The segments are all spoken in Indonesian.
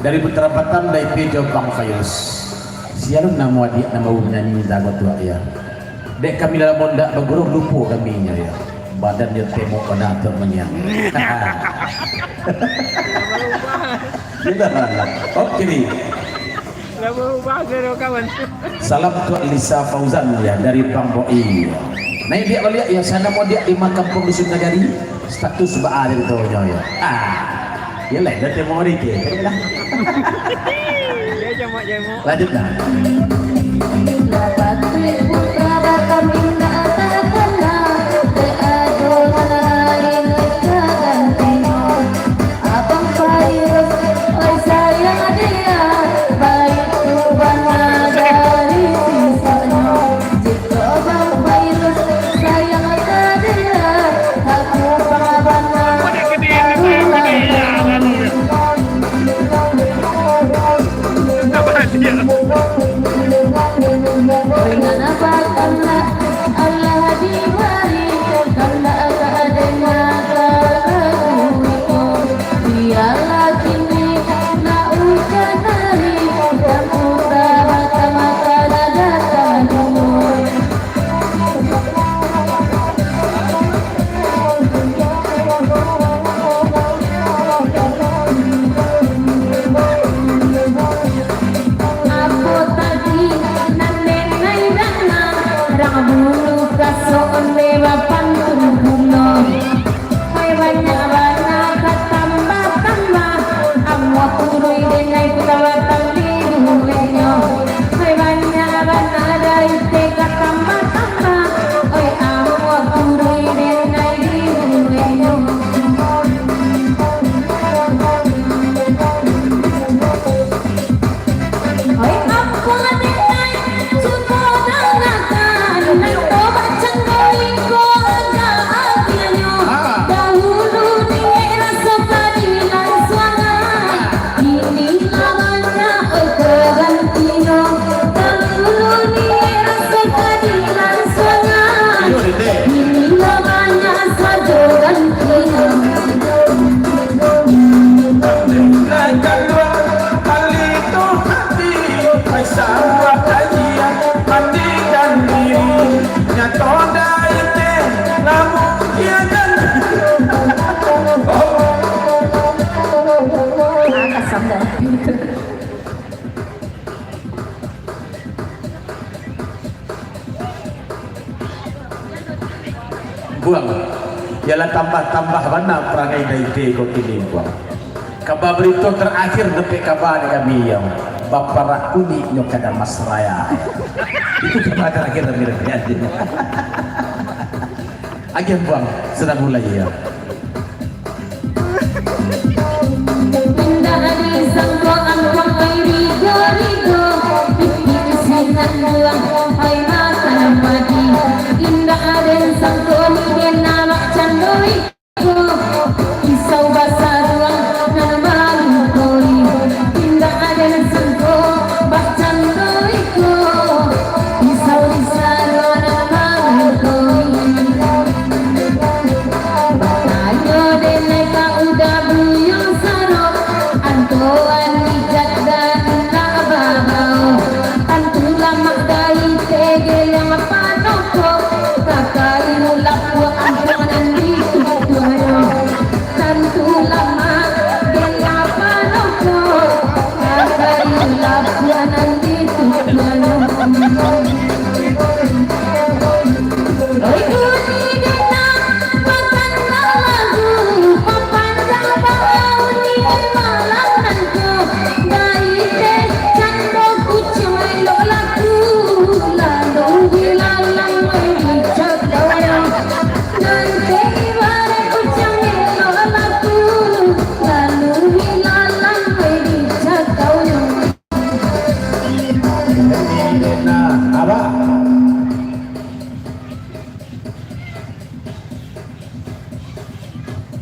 Dari Putra Batam dari Pejo Bang Fayus. Siapa nama dia nama menyanyi dagot tua ya. Dek kami dalam mondak bergurau lupu kaminya ya. Badan dia tembok pada atur menyang. Kita lah. Oke nih. Salam untuk Lisa Fauzan ya dari Pamboi. Nah dia balik ya sana mau dia di makam Dusun Nagari status baar itu ya. Ya lah dah tembok hari ke. Lanjut dah. Buang, jalan tambah mana perangai dari kau ini buang. Kabar berita terakhir sampai kabar kami yang Bapak Rakuni nyokada Mas Raya. Itu kabar terakhir dari kami. Agen buang, sedang mulai ya.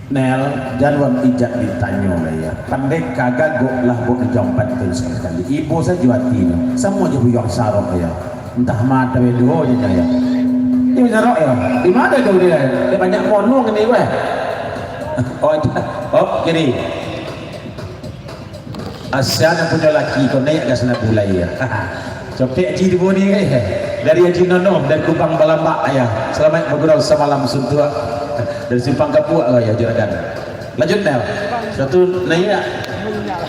Nel jangan ijak ditanya ya. Pandai kagak gok lah gok dijampat terus sekali. Ibu saya juati semua juga yang sarok ya. Entah mata video aja ya. Ini sarok ya. Di mana kau dia? Dia banyak monong ini weh. Oh, kiri. Asal yang punya laki kau naik ke sana bulai ya. Copek haji di boni dari Haji Nono dari Kupang Balambak ya. Selamat bergurau semalam suntua dari Simpang Kapua ya juragan. Lanjut Nel. Satu nanya.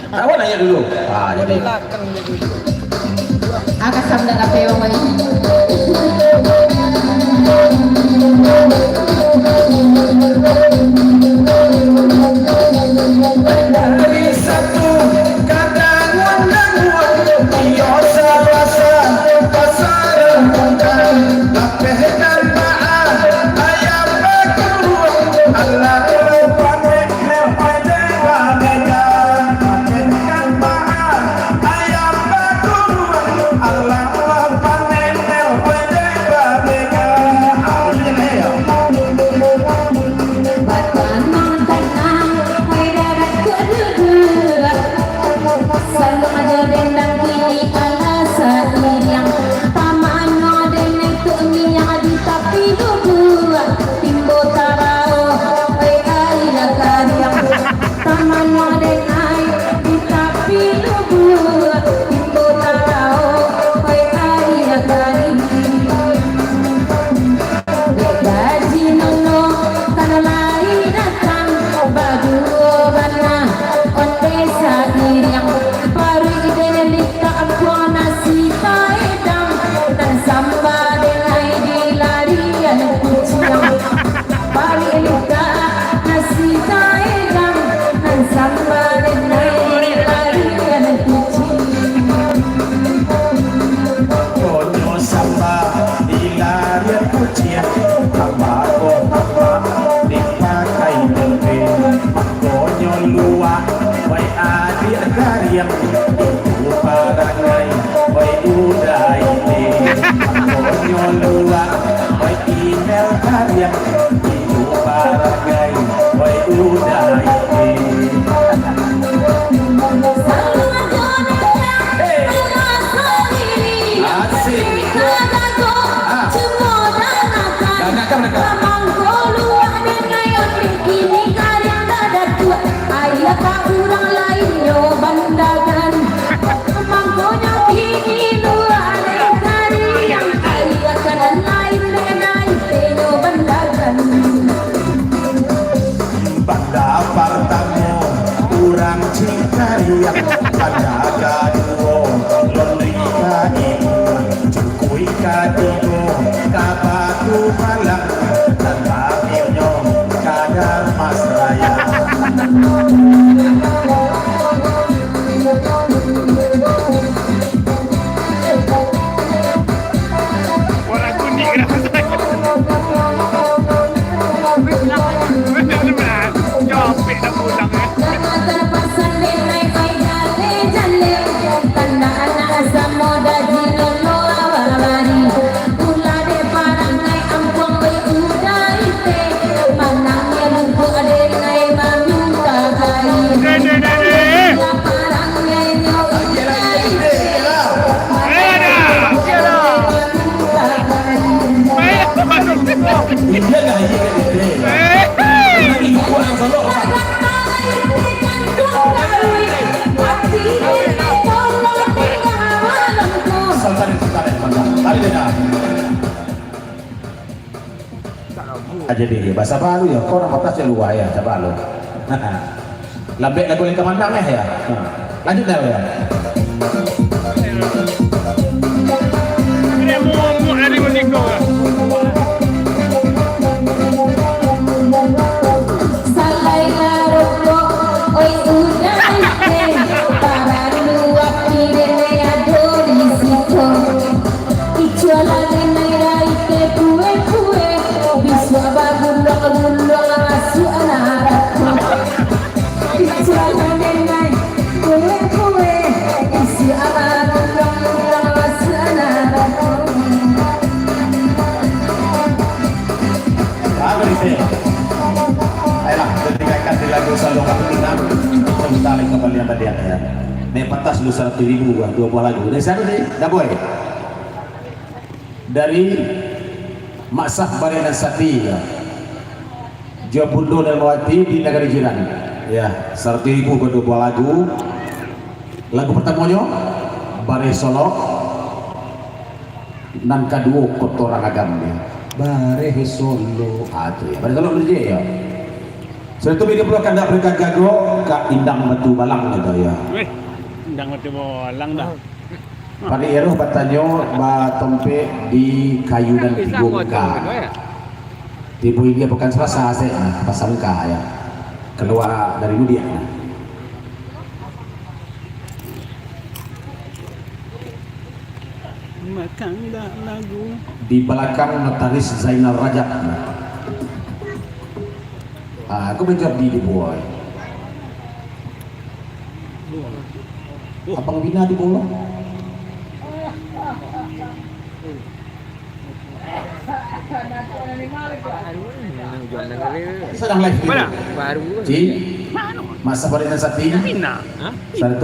Awak nanya dulu. Jadi. Akan sambil kapeo ini. Dari satu kadang wandang biasa rasa pasar bukan lapehkan maaf ayam berkurung Allah pakai pada wadega lapehkan maaf ayam berkurung Allah pakai pada wadega yang itu parangai wai udai te konyo lua wai email karya itu parangai wai udai te yang ada gaduh lori kadimu cukui kadimu kabatu malang dan akhirnya kadar mas raya orang kuning jopek dah pulang jadi bahasa baru ya kau nak patah luar ya coba lo lambek lagu yang kemandang ya lanjut dah ya ini mau dari meniko salai laroko oi udah para luak kire adori siko ichola denai ke kue bisa bagulung asu anakku ichola denai kue isi bagulung asu anakku ayolah ketika di lagu Salong Kapitingan kita lagi kembali yang tadi ya ini pentas lu 100.000 dua buah lagu dari sana deh dah boy dari Maksah Bariana Sati ya. Jabundo dan Mawati di negara jiran ya 100.000 kedua buah lagu Lagu pertamanya Bare Solo, dan kedua Kotoran Agamnya Bare Solo. Itu ya. Bare Solo dulu ya. Setelah itu dia pula kandak mereka gago ke Indang Batu Balang gitu ya. Weh, ndang mati bolang dah. Pada eroh batanyo ba tompe di kayu dan tigungka. Tipu dia bukan Selasa saya pasangka ya. Keluar dari Mudia. Makan dah lagu. Di belakang notaris Zainal Rajab. Aku menjawab di boy. Abang Bina di bawah. Sedang live. Mana? Ci, masa pada sati. Mina. Satu